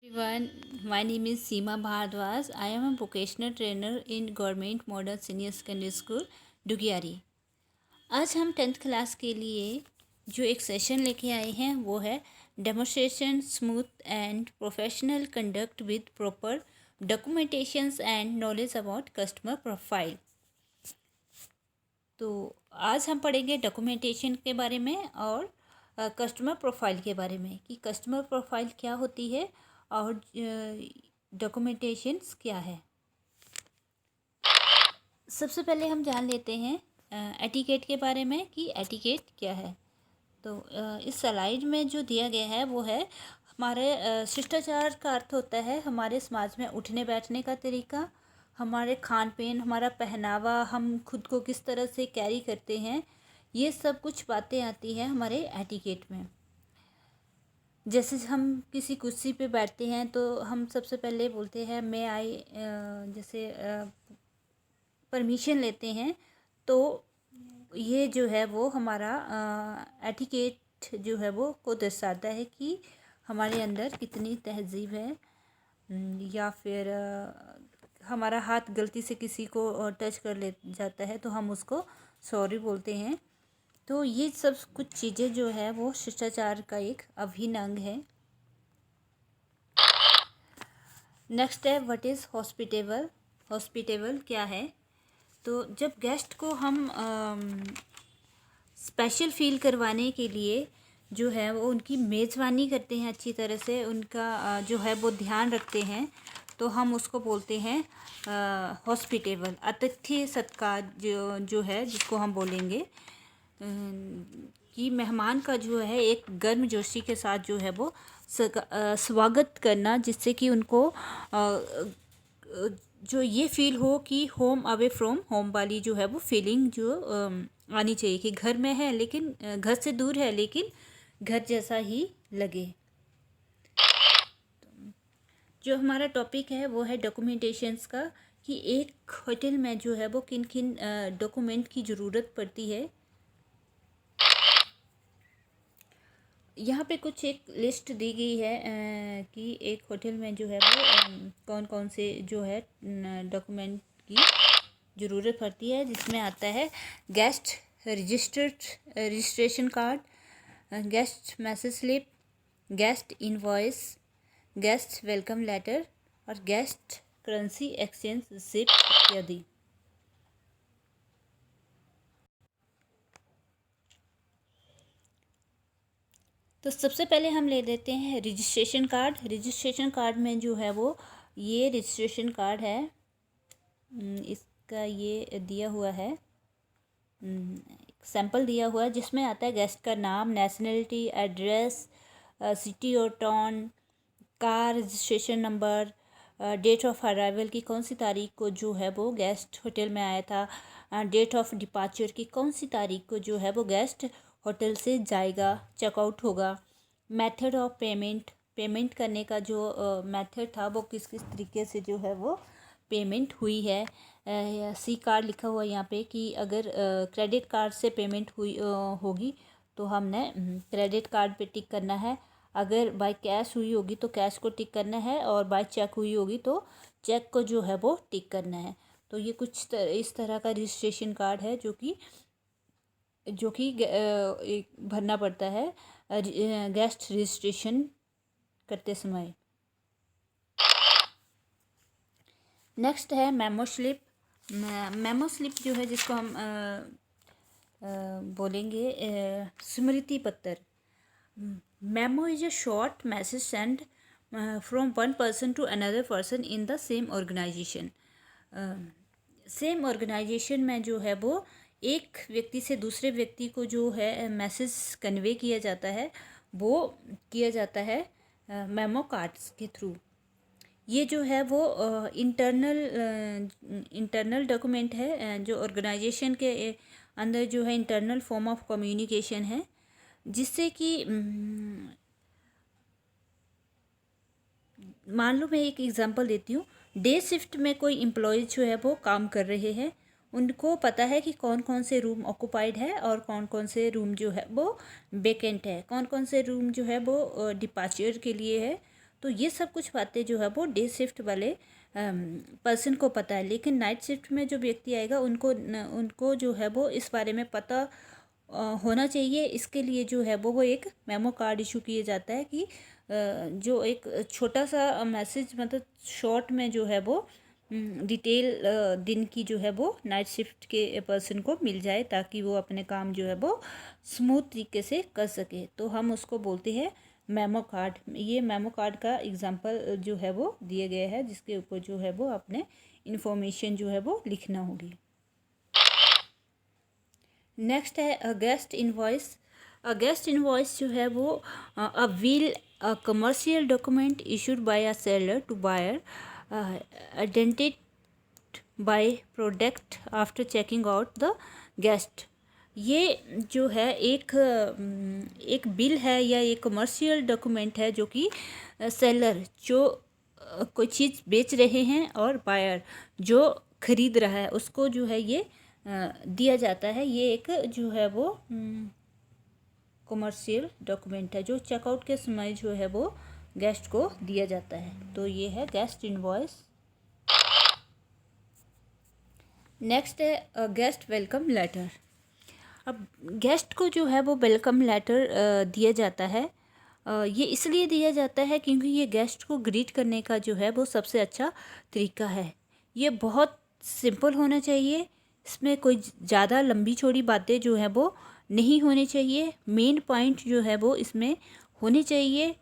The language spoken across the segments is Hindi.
Everyone, my name is Seema Bhardwaj. I am a vocational trainer in Government Model Senior Secondary School, Dugiyari. आज हम 10th क्लास के लिए जो एक सेशन लेके आए हैं वो है demonstration smooth and professional conduct with proper documentations and knowledge about customer profile. तो आज हम पढ़ेंगे डॉक्यूमेंटेशन के बारे में और कस्टमर प्रोफाइल के बारे में कि कस्टमर प्रोफाइल क्या होती है और डॉक्यूमेंटेशंस क्या है। सबसे पहले हम जान लेते हैं एटिकेट के बारे में कि एटिकेट क्या है। तो इस स्लाइड में जो दिया गया है वो है हमारे शिष्टाचार का अर्थ होता है हमारे समाज में उठने बैठने का तरीका, हमारे खान पीन, हमारा पहनावा, हम खुद को किस तरह से कैरी करते हैं, ये सब कुछ बातें आती हैं हमारे एटिकेट में। जैसे हम किसी कुर्सी पे बैठते हैं तो हम सबसे पहले बोलते हैं मैं आई, जैसे परमिशन लेते हैं। तो ये जो है वो हमारा एटिकेट जो है वो को दर्शाता है कि हमारे अंदर कितनी तहजीब है। या फिर हमारा हाथ गलती से किसी को टच कर ले जाता है तो हम उसको सॉरी बोलते हैं। तो ये सब कुछ चीज़ें जो है वो शिष्टाचार का एक अभिन्न अंग है। नेक्स्ट है व्हाट इज़ हॉस्पिटेबल। हॉस्पिटेबल क्या है? तो जब गेस्ट को हम स्पेशल फील करवाने के लिए जो है वो उनकी मेज़बानी करते हैं, अच्छी तरह से उनका जो है वो ध्यान रखते हैं, तो हम उसको बोलते हैं हॉस्पिटेबल, आतिथ्य सत्कार जो है जिसको हम बोलेंगे कि मेहमान का जो है एक गर्मजोशी के साथ जो है वो स्वागत करना, जिससे कि उनको जो ये फील हो कि होम अवे फ्रॉम होम वाली जो है वो फीलिंग जो आनी चाहिए कि घर में है लेकिन घर से दूर है लेकिन घर जैसा ही लगे। जो हमारा टॉपिक है वो है डॉक्यूमेंटेशंस का कि एक होटल में जो है वो किन किन डॉक्यूमेंट की ज़रूरत पड़ती है। यहाँ पे कुछ एक लिस्ट दी गई है कि एक होटल में जो है वो कौन कौन से जो है डॉक्यूमेंट की ज़रूरत पड़ती है, जिसमें आता है guest registration card, guest message slip, guest invoice, guest welcome letter और गेस्ट करेंसी एक्सचेंज रिसिप्ट इत्यादि। तो सबसे पहले हम ले लेते हैं रजिस्ट्रेशन कार्ड। रजिस्ट्रेशन कार्ड में जो है वो ये रजिस्ट्रेशन कार्ड है, इसका ये दिया हुआ है, सैंपल दिया हुआ है जिसमें आता है गेस्ट का नाम, नेशनलिटी, एड्रेस, सिटी और town, car registration number, date of arrival की कौन सी तारीख को जो है वो गेस्ट होटल में आया था, डेट ऑफ डिपार्चर की कौन सी तारीख को जो है वो गेस्ट होटल से जाएगा, चेकआउट होगा, मेथड ऑफ पेमेंट, पेमेंट करने का जो मेथड था वो किस किस तरीके से जो है वो पेमेंट हुई है। सी कार्ड लिखा हुआ है यहाँ पे कि अगर क्रेडिट कार्ड से पेमेंट हुई होगी तो हमने क्रेडिट कार्ड पे टिक करना है, अगर बाय कैश हुई होगी तो कैश को टिक करना है और बाय चेक हुई होगी तो चेक को जो है वो टिक करना है। तो ये कुछ इस तरह का रजिस्ट्रेशन कार्ड है जो कि भरना पड़ता है गेस्ट रजिस्ट्रेशन करते समय। नेक्स्ट है मेमो स्लिप। मेमो स्लिप जो है जिसको हम बोलेंगे स्मृति पत्र। Memo is a short message send from one person to another person in the same organisation. Same organisation में जो है वो एक व्यक्ति से दूसरे व्यक्ति को जो है मैसेज कन्वे किया जाता है वो किया जाता है मेमो कार्ड्स के थ्रू। ये जो है वो इंटरनल डॉक्यूमेंट है जो ऑर्गेनाइजेशन के अंदर जो है इंटरनल फॉर्म ऑफ कम्युनिकेशन है, जिससे कि मान लो मैं एक एग्जांपल देती हूँ। डे शिफ्ट में कोई एम्प्लॉयज़ जो है वो काम कर रहे हैं, उनको पता है कि कौन कौन से रूम ऑक्युपाइड है और कौन कौन से रूम जो है वो वेकेंट है, कौन कौन से रूम जो है वो डिपार्चर के लिए है। तो ये सब कुछ बातें जो है वो डे शिफ्ट वाले पर्सन को पता है, लेकिन नाइट शिफ्ट में जो व्यक्ति आएगा उनको जो है वो इस बारे में पता होना चाहिए। इसके लिए जो है वो एक मेमो कार्ड इशू किया जाता है कि जो एक छोटा सा मैसेज, मतलब शॉर्ट में जो है वो डिटेल दिन की जो है वो नाइट शिफ्ट के पर्सन को मिल जाए, ताकि वो अपने काम जो है वो स्मूथ तरीके से कर सके। तो हम उसको बोलते हैं मेमो कार्ड। ये मेमो कार्ड का एग्जांपल जो है वो दिए गए हैं, जिसके ऊपर जो है वो अपने इन्फॉर्मेशन जो है वो लिखना होगी। नेक्स्ट है a guest invoice. A guest invoice जो है वो a will a commercial document issued by a seller to buyer identified by product after checking out the guest. ये जो है एक बिल है या एक कमर्शियल डॉक्यूमेंट है जो कि सेलर जो कोई चीज़ बेच रहे हैं और बायर जो खरीद रहा है उसको जो है ये दिया जाता है। ये एक जो है वो कमर्शियल डॉक्यूमेंट है जो चेकआउट के समय जो है वो गेस्ट को दिया जाता है। तो ये है गेस्ट इनवॉइस। नेक्स्ट है गेस्ट वेलकम लेटर। अब गेस्ट को जो है वो वेलकम लेटर दिया जाता है। ये इसलिए दिया जाता है क्योंकि ये गेस्ट को ग्रीट करने का जो है वो सबसे अच्छा तरीका है। ये बहुत सिंपल होना चाहिए, इसमें कोई ज़्यादा लंबी चौड़ी बातें जो है वो नहीं होनी चाहिए। मेन पॉइंट जो है वो इसमें होनी चाहिए।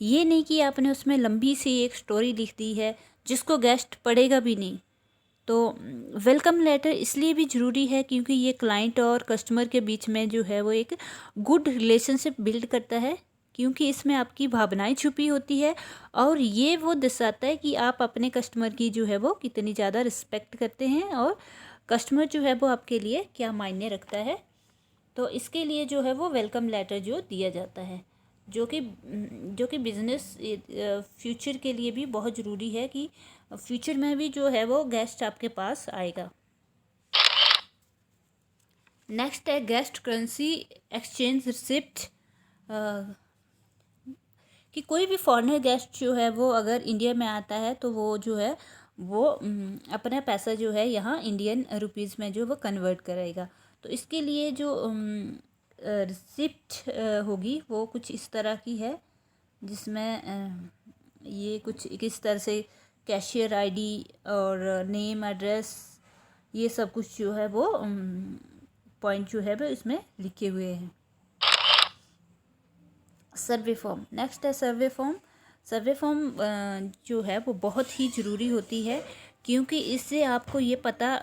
ये नहीं कि आपने उसमें लंबी सी एक स्टोरी लिख दी है जिसको गेस्ट पढ़ेगा भी नहीं। तो वेलकम लेटर इसलिए भी ज़रूरी है क्योंकि ये क्लाइंट और कस्टमर के बीच में जो है वो एक गुड रिलेशनशिप बिल्ड करता है, क्योंकि इसमें आपकी भावनाएं छुपी होती है और ये वो दर्शाता है कि आप अपने कस्टमर की जो है वो कितनी ज़्यादा रिस्पेक्ट करते हैं और कस्टमर जो है वो आपके लिए क्या मायने रखता है। तो इसके लिए जो है वो वेलकम लेटर जो दिया जाता है, जो कि बिज़नेस फ्यूचर के लिए भी बहुत ज़रूरी है कि फ्यूचर में भी जो है वो गेस्ट आपके पास आएगा। नेक्स्ट है गेस्ट करेंसी एक्सचेंज रिसिप्ट। कि कोई भी फॉरेनर गेस्ट जो है वो अगर इंडिया में आता है तो वो जो है वो अपना पैसा जो है यहाँ इंडियन रुपीज़ में जो वो कन्वर्ट करेगा। तो इसके लिए जो रिसिप्ट होगी वो कुछ इस तरह की है, जिसमें ये कुछ किस तरह से कैशियर आईडी और नेम एड्रेस ये सब कुछ जो है वो पॉइंट जो है वो इसमें लिखे हुए हैं। सर्वे फॉर्म। नेक्स्ट है सर्वे फॉर्म। सर्वे फॉर्म जो है वो बहुत ही ज़रूरी होती है, क्योंकि इससे आपको ये पता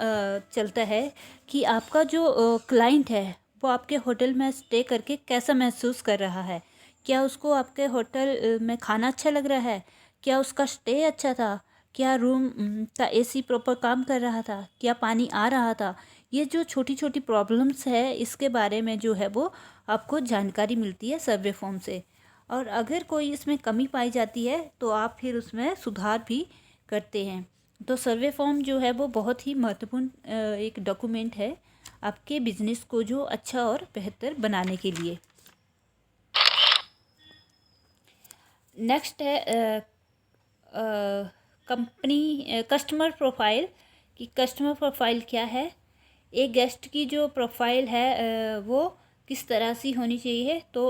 चलता है कि आपका जो क्लाइंट है वो आपके होटल में स्टे करके कैसा महसूस कर रहा है। क्या उसको आपके होटल में खाना अच्छा लग रहा है, क्या उसका स्टे अच्छा था, क्या रूम का एसी प्रॉपर काम कर रहा था, क्या पानी आ रहा था। ये जो छोटी छोटी प्रॉब्लम्स है इसके बारे में जो है वो आपको जानकारी मिलती है सर्वे फॉर्म से। और अगर कोई इसमें कमी पाई जाती है तो आप फिर उसमें सुधार भी करते हैं। तो सर्वे फॉर्म जो है वो बहुत ही महत्वपूर्ण एक डॉक्यूमेंट है आपके बिजनेस को जो अच्छा और बेहतर बनाने के लिए। नेक्स्ट है कंपनी कस्टमर प्रोफाइल। कि कस्टमर प्रोफाइल क्या है, एक गेस्ट की जो प्रोफाइल है वो किस तरह से होनी चाहिए। तो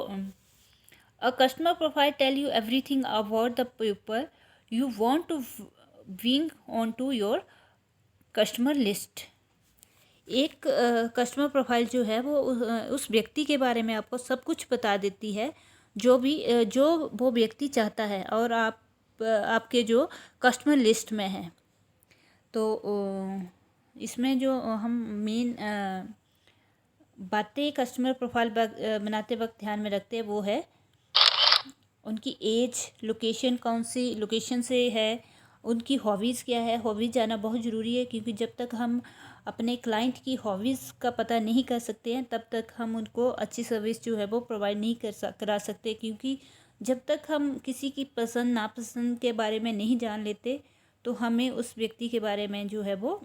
a customer profile tell you everything about the people you want to bring on to your customer list. एक कस्टमर प्रोफाइल जो है वो उस व्यक्ति के बारे में आपको सब कुछ बता देती है जो वो व्यक्ति चाहता है और आपके जो कस्टमर लिस्ट में है। तो इसमें जो हम मेन बातें कस्टमर प्रोफाइल बनाते वक्त ध्यान में रखते हैं वो है उनकी एज, लोकेशन कौन सी लोकेशन से है, उनकी हॉबीज़ क्या है। हॉबीज़ जाना बहुत ज़रूरी है, क्योंकि जब तक हम अपने क्लाइंट की हॉबीज़ का पता नहीं कर सकते हैं तब तक हम उनको अच्छी सर्विस जो है वो प्रोवाइड नहीं करा सकते। क्योंकि जब तक हम किसी की पसंद नापसंद के बारे में नहीं जान लेते तो हमें उस व्यक्ति के बारे में जो है वो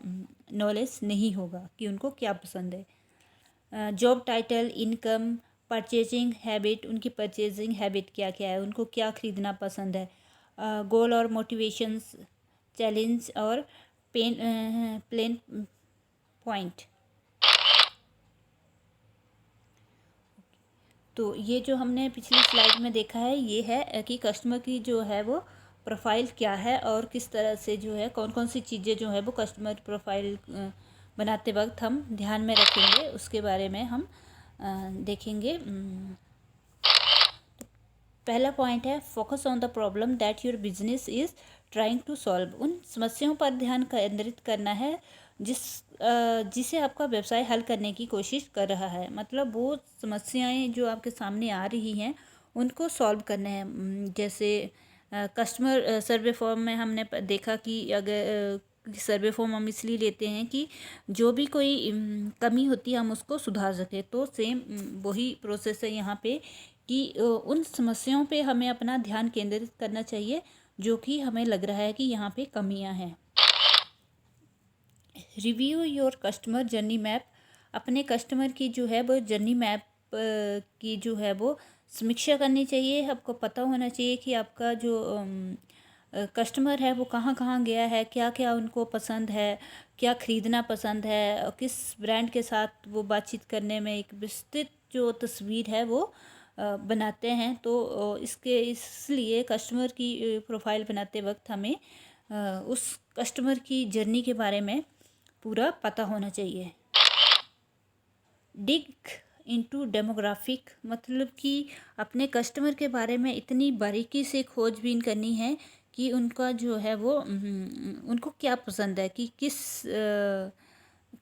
नॉलेज नहीं होगा कि उनको क्या पसंद है। Job title, income, purchasing habit, उनकी परचेजिंग हैबिट क्या क्या है, उनको क्या ख़रीदना पसंद है, गोल और मोटिवेशंस, चैलेंज और प्लेन पॉइंट। तो ये जो हमने पिछली स्लाइड में देखा है ये है कि कस्टमर की जो है वो प्रोफाइल क्या है और किस तरह से जो है कौन कौन सी चीज़ें जो है वो कस्टमर प्रोफाइल बनाते वक्त हम ध्यान में रखेंगे, उसके बारे में हम देखेंगे। पहला पॉइंट है focus on the problem that your business is trying to solve. उन समस्याओं पर ध्यान केंद्रित करना है जिसे आपका व्यवसाय हल करने की कोशिश कर रहा है। मतलब वो समस्याएं जो आपके सामने आ रही हैं उनको सॉल्व करना है। जैसे कस्टमर सर्वे फॉर्म में हमने देखा कि अगर सर्वे फॉर्म हम इसलिए लेते हैं कि जो भी कोई कमी होती है हम उसको सुधार सकें। तो सेम वही प्रोसेस है यहाँ पे कि उन समस्याओं पे हमें अपना ध्यान केंद्रित करना चाहिए जो कि हमें लग रहा है कि यहाँ पे कमियाँ हैं। Review your customer journey map. अपने कस्टमर की जो है वो जर्नी मैप की जो है वो समीक्षा करनी चाहिए। आपको पता होना चाहिए कि आपका जो कस्टमर है वो कहाँ कहाँ गया है, क्या क्या उनको पसंद है, क्या ख़रीदना पसंद है, किस ब्रांड के साथ वो बातचीत करने में एक विस्तृत जो तस्वीर है वो बनाते हैं। तो इसलिए कस्टमर की प्रोफाइल बनाते वक्त हमें उस कस्टमर की जर्नी के बारे में पूरा पता होना चाहिए। डिग इनटू डेमोग्राफिक, मतलब कि अपने कस्टमर के बारे में इतनी बारीकी से खोजबीन करनी है कि उनका जो है वो उनको क्या पसंद है, कि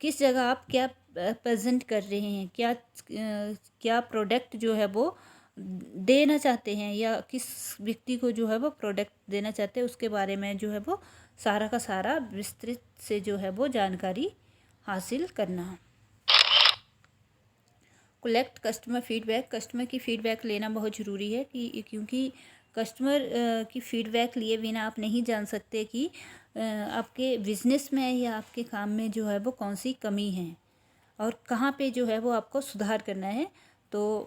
किस जगह आप क्या प्रेजेंट कर रहे हैं, क्या प्रोडक्ट जो है वो देना चाहते हैं या किस व्यक्ति को जो है वो प्रोडक्ट देना चाहते हैं, उसके बारे में जो है वो सारा का सारा विस्तृत से जो है वो जानकारी हासिल करना। Collect customer feedback. कस्टमर की फ़ीडबैक लेना बहुत ज़रूरी है क्योंकि कस्टमर की फ़ीडबैक लिए बिना आप नहीं जान सकते कि आपके बिज़नेस में या आपके काम में जो है वो कौन सी कमी है और कहाँ पे जो है वो आपको सुधार करना है। तो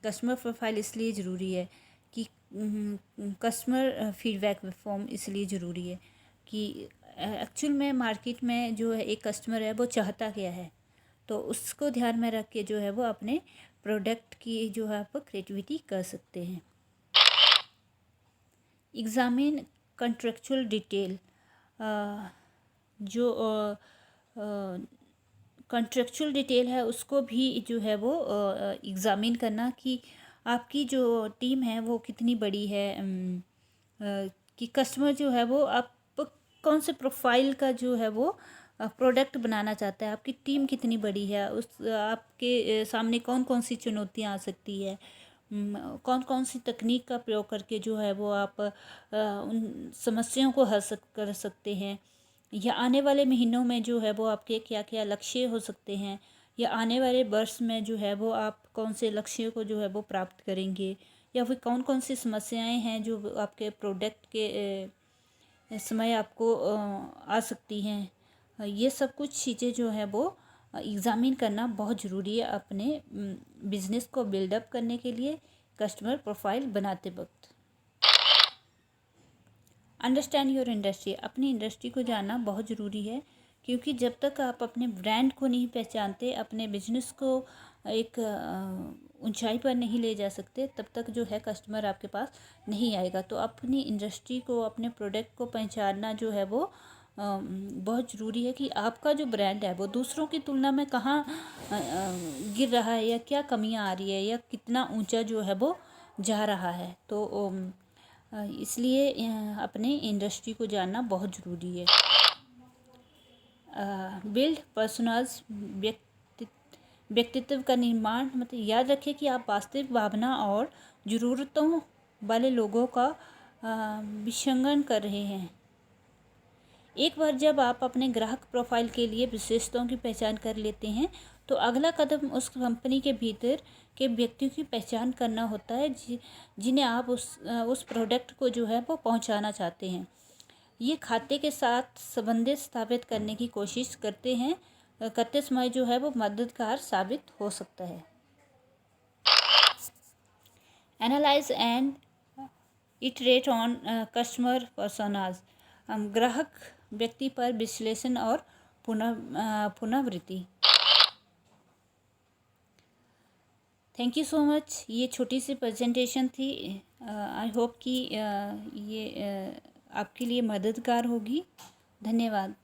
कस्टमर प्रोफाइल इसलिए ज़रूरी है कि कस्टमर फीडबैक फॉर्म इसलिए ज़रूरी है कि एक्चुअल में मार्केट में जो है एक कस्टमर है वो चाहता क्या है, तो उसको ध्यान में रख के जो है वो अपने प्रोडक्ट की जो है आप क्रिएटिविटी कर सकते हैं। Examine contractual detail. जो कॉन्ट्रेक्चुअल डिटेल है उसको भी जो है वो एग्ज़ामिन करना कि आपकी जो टीम है वो कितनी बड़ी है, कि कस्टमर जो है वो आप कौन से प्रोफाइल का जो है वो प्रोडक्ट बनाना चाहता है, आपकी टीम कितनी बड़ी है, उस आपके सामने कौन कौन सी चुनौतियाँ आ सकती है, कौन कौन सी तकनीक का प्रयोग करके जो है वो आप उन समस्याओं को हल कर सकते हैं, या आने वाले महीनों में जो है वो आपके क्या क्या लक्ष्य हो सकते हैं, या आने वाले वर्ष में जो है वो आप कौन से लक्ष्यों को जो है वो प्राप्त करेंगे, या फिर कौन कौन सी समस्याएं हैं जो आपके प्रोडक्ट के समय आपको आ सकती हैं। ये सब कुछ चीज़ें जो है वो एग्ज़ामिन करना बहुत ज़रूरी है अपने बिज़नेस को बिल्डअप करने के लिए, कस्टमर प्रोफाइल बनाते वक्त। Understand your industry. अपनी इंडस्ट्री को जानना बहुत ज़रूरी है क्योंकि जब तक आप अपने ब्रांड को नहीं पहचानते, अपने बिजनेस को एक ऊंचाई पर नहीं ले जा सकते, तब तक जो है कस्टमर आपके पास नहीं आएगा। तो अपनी इंडस्ट्री को, अपने प्रोडक्ट को पहचानना जो है वो बहुत ज़रूरी है कि आपका जो ब्रांड है वो दूसरों की तुलना में कहाँ गिर रहा है, या क्या कमियां आ रही है, या कितना ऊंचा जो है वो जा रहा है। तो इसलिए अपने इंडस्ट्री को जानना बहुत ज़रूरी है। बिल्ड पर्सनल्स, व्यक्तित्व का निर्माण। मतलब याद रखें कि आप वास्तविक भावना और ज़रूरतों वाले लोगों का विशंगन कर रहे हैं। एक बार जब आप अपने ग्राहक प्रोफाइल के लिए विशेषताओं की पहचान कर लेते हैं तो अगला कदम उस कंपनी के भीतर के व्यक्तियों की पहचान करना होता है जिन्हें आप उस प्रोडक्ट को जो है वो पहुंचाना चाहते हैं। ये खाते के साथ संबंध स्थापित करने की कोशिश करते समय जो है वो मददगार साबित हो सकता है। Analyse and iterate on customer personage, ग्राहक व्यक्ति पर विश्लेषण और पुनरावृत्ति। Thank you so much. ये छोटी सी प्रेजेंटेशन थी। आई होप कि ये आपके लिए मददगार होगी। धन्यवाद।